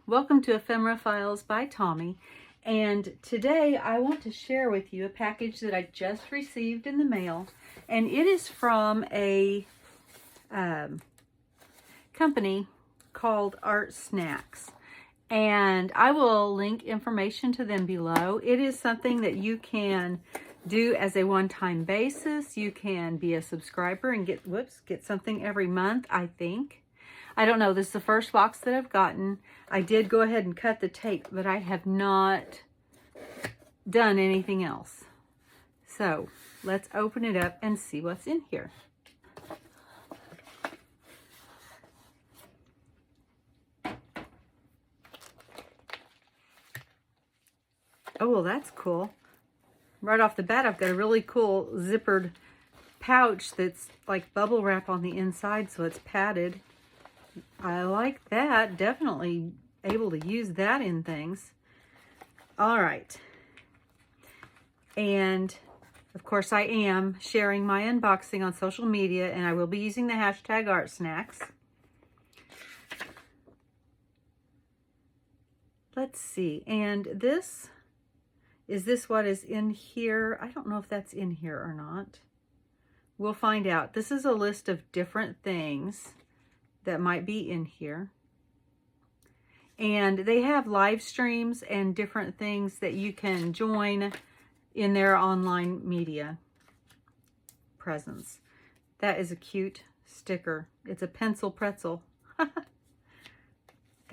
Welcome to Ephemera Files by Tommy, and today I want to share with you a package that I just received in the mail, and it is from a company called Art Snacks, and I will link information to them below. It is something that you can do as a one-time basis. You can be a subscriber and get something every month, I think. I don't know, this is the first box that I've gotten. I did go ahead and cut the tape, but I have not done anything else. So let's open it up and see what's in here. Oh, well, that's cool. Right off the bat, I've got a really cool zippered pouch that's like bubble wrap on the inside, so it's padded. I like that. Definitely able to use that in things. All right. And of course I am sharing my unboxing on social media, and I will be using the hashtag ArtSnacks. Let's see. And this what is in here? I don't know if that's in here or not. We'll find out. This is a list of different things that might be in here, and they have live streams and different things that you can join in their online media presence. That is a cute sticker. It's a pencil pretzel.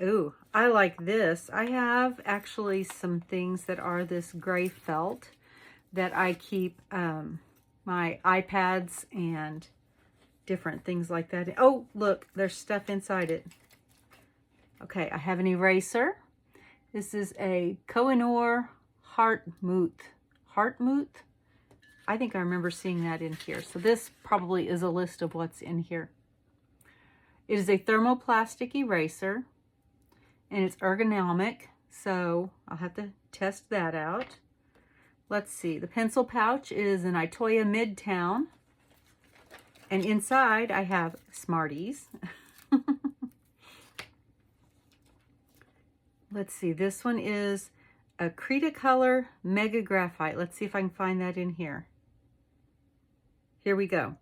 Ooh, I like this. I have actually some things that are this gray felt that I keep my iPads and different things like that. Oh, look, there's stuff inside it. Okay, I have an eraser. This is a Kohinoor Hartmut. I think I remember seeing that in here. So this probably is a list of what's in here. It is a thermoplastic eraser, and it's ergonomic, so I'll have to test that out. Let's see. The pencil pouch is an Itoya Midtown. And inside I have Smarties. Let's see, this one is a Cretacolor Mega Graphite. Let's see if I can find that in here. Here we go.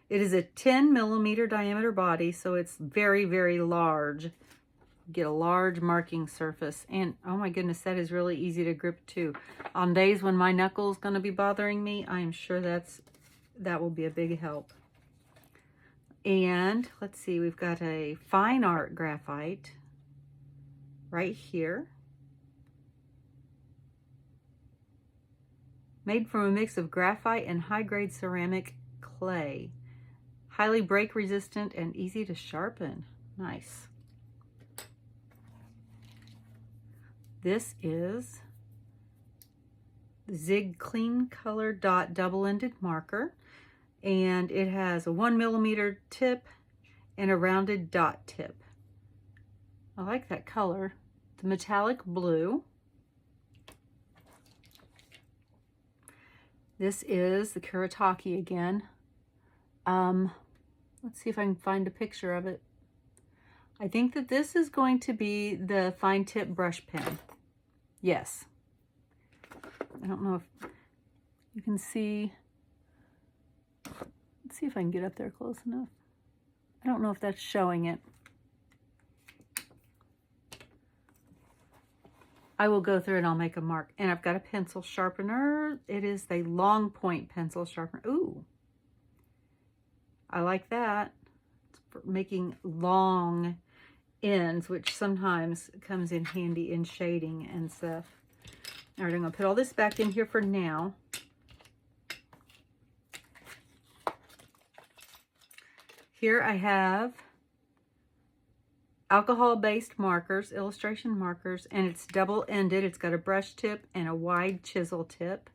It is a 10mm diameter body, so it's very, very large. Get a large marking surface. And oh my goodness, that is really easy to grip too. On days when my knuckle's gonna be bothering me, I am sure that will be a big help. And let's see, we've got a fine art graphite right here. Made from a mix of graphite and high-grade ceramic clay. Highly break resistant and easy to sharpen. Nice. This is Zig Clean Color Dot Double-Ended Marker. And it has a 1mm tip and a rounded dot tip. I like that color. The metallic blue. This is the Kuretake again. Let's see if I can find a picture of it. I think that this is going to be the fine tip brush pen. Yes. I don't know if you can see. Let's see if I can get up there close enough. I don't know if that's showing it. I will go through and I'll make a mark. And I've got a pencil sharpener. It is the long point pencil sharpener. Ooh, I like that. It's for making long ends, which sometimes comes in handy in shading and stuff. All right, I'm gonna put all this back in here for now. Here I have alcohol-based markers, illustration markers, and it's double-ended. It's got a brush tip and a wide chisel tip.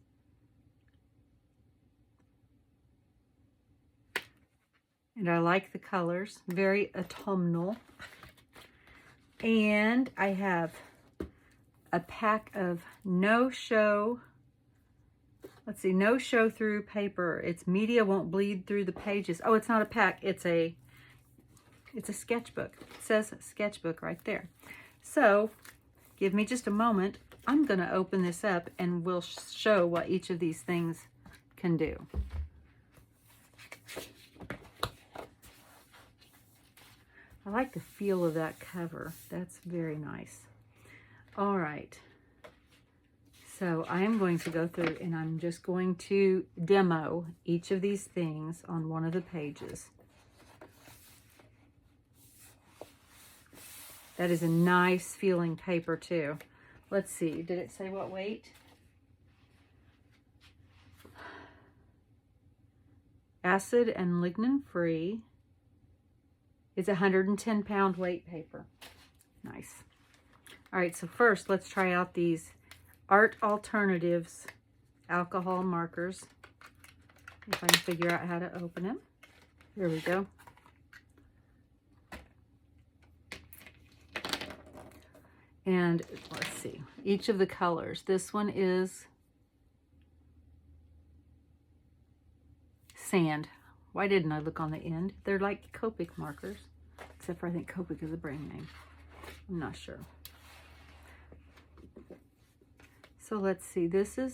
And I like the colors, very autumnal. And I have a pack of no-show, let's see, no show-through paper. It's media won't bleed through the pages. Oh, it's not a pack, it's a It's a sketchbook. It says sketchbook right there. So give me just a moment. I'm going to open this up and we'll show what each of these things can do. I like the feel of that cover. That's very nice. All right. So I am going to go through and I'm just going to demo each of these things on one of the pages. That is a nice feeling paper too. Let's see, did it say what weight? Acid and lignin free. It's 110 pound weight paper. Nice. All right, so first let's try out these Art Alternatives alcohol markers. If I can figure out how to open them. Here we go. And let's see, each of the colors. This one is sand. Why didn't I look on the end? They're like Copic markers, except for I think Copic is a brand name. I'm not sure. So let's see, this will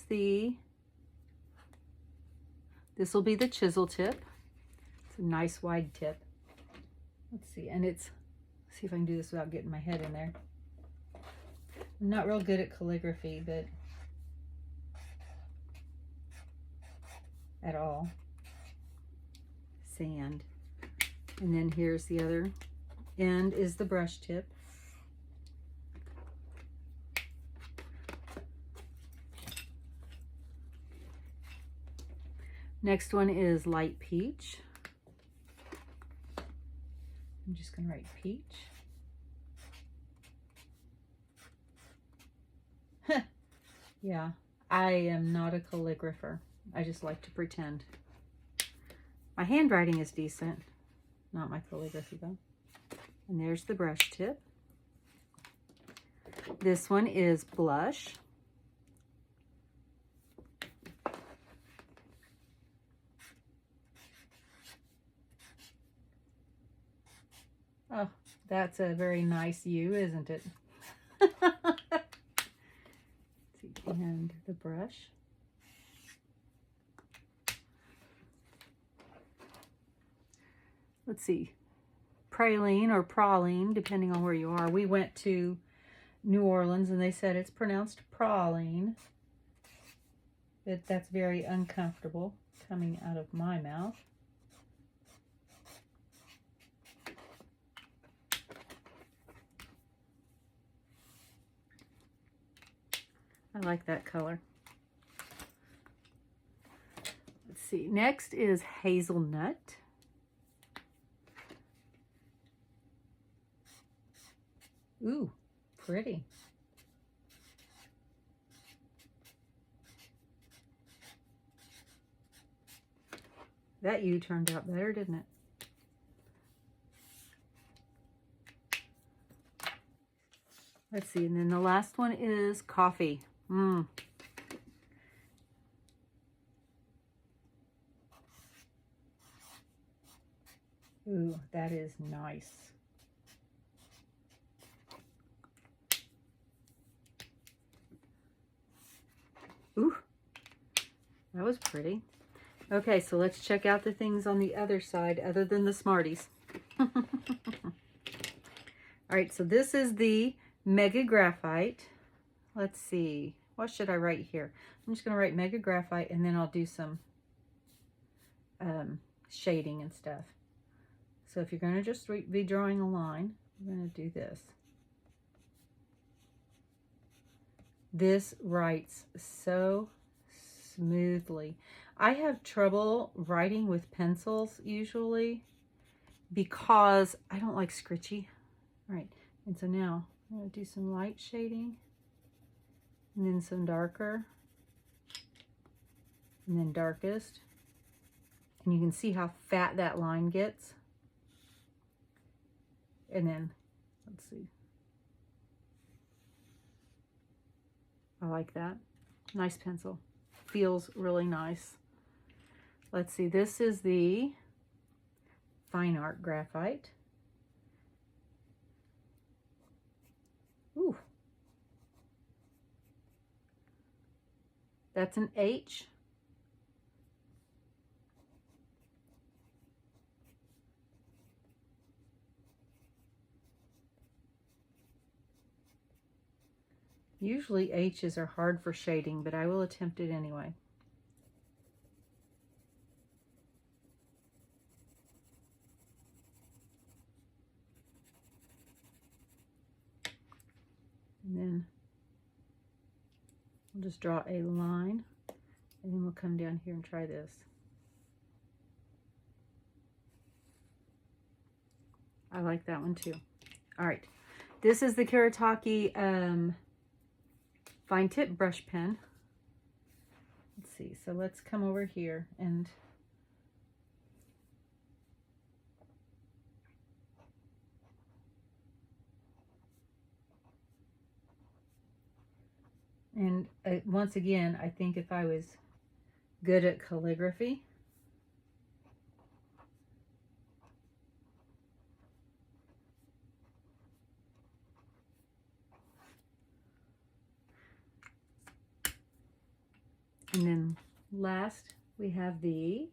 be the chisel tip. It's a nice wide tip. Let's see, and let's see if I can do this without getting my head in there. I'm not real good at calligraphy, but at all. Sand. And then here's the other end is the brush tip. Next one is light peach. I'm just going to write peach. Yeah, I am not a calligrapher. I just like to pretend. My handwriting is decent, not my calligraphy though. And there's the brush tip. This one is blush. Oh, that's a very nice U, isn't it? And the brush. Let's see, praline or praline, depending on where you are. We went to New Orleans and they said it's pronounced praline. But that's very uncomfortable coming out of my mouth. I like that color. Let's see, next is hazelnut. Ooh, pretty. That U turned out better, didn't it? Let's see, and then the last one is coffee. Ooh, that is nice. Ooh, that was pretty. Okay, so let's check out the things on the other side other than the Smarties. All right, so this is the Mega Graphite. Let's see, what should I write here? I'm just going to write Mega Graphite and then I'll do some shading and stuff. So if you're going to just be drawing a line, I'm going to do this. This writes so smoothly. I have trouble writing with pencils usually because I don't like scritchy. All right, and so now I'm going to do some light shading and then some darker and then darkest. And you can see how fat that line gets. And then, let's see. I like that. Nice pencil. Feels really nice. Let's see, this is the Fine Art Graphite. Ooh. That's an H. Usually H's are hard for shading, but I will attempt it anyway. And then we'll just draw a line, and then we'll come down here and try this. I like that one too. All right, this is the Kuretake fine tip brush pen. Let's see, so let's come over here and once again, I think if I was good at calligraphy, and then last we have the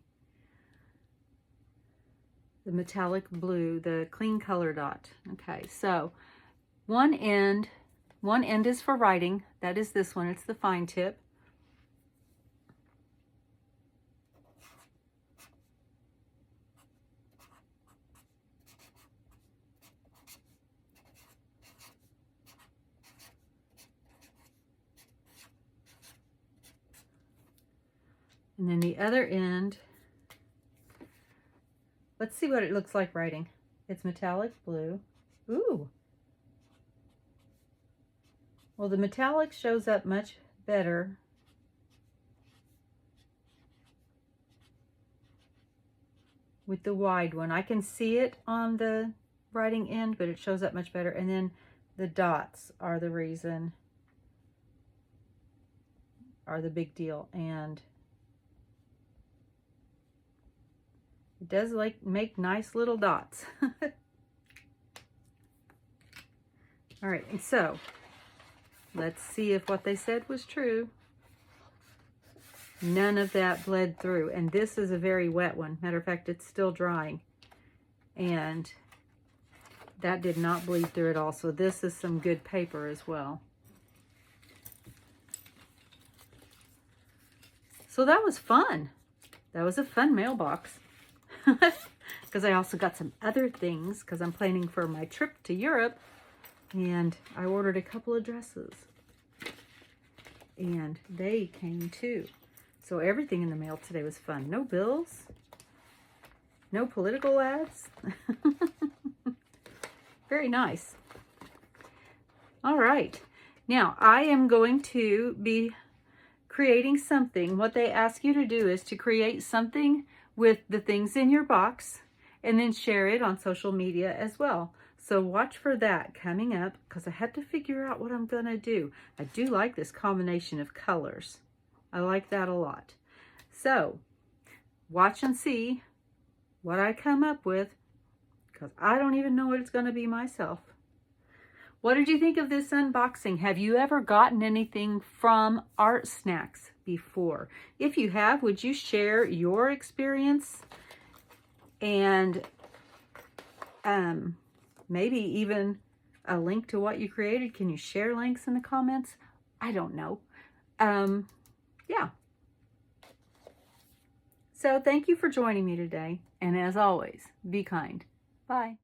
metallic blue, the clean color dot. Okay, so one end is for writing. That is this one. It's the fine tip. And then the other end, let's see what it looks like writing. It's metallic blue. Ooh. Well, the metallic shows up much better with the wide one. I can see it on the writing end, but it shows up much better. And then the dots are the reason, are the big deal. And it does make nice little dots. All right, and so let's see if what they said was true. None of that bled through, and this is a very wet one. Matter of fact, it's still drying, and that did not bleed through at all. So this is some good paper as well. So that was fun. That was a fun mailbox. Because I also got some other things because I'm planning for my trip to Europe, and I ordered a couple of dresses and they came too. So everything in the mail today was fun. No bills, no political ads. Very nice. All right, now I am going to be creating something. What they ask you to do is to create something with the things in your box and then share it on social media as well. So watch for that coming up because I had to figure out what I'm gonna do. I do like this combination of colors. I like that a lot. So watch and see what I come up with because I don't even know what it's gonna be myself. What did you think of this unboxing? Have you ever gotten anything from Art Snacks before? If you have, would you share your experience? And maybe even a link to what you created. Can you share links in the comments? I don't know. Yeah. So thank you for joining me today. And as always, be kind. Bye.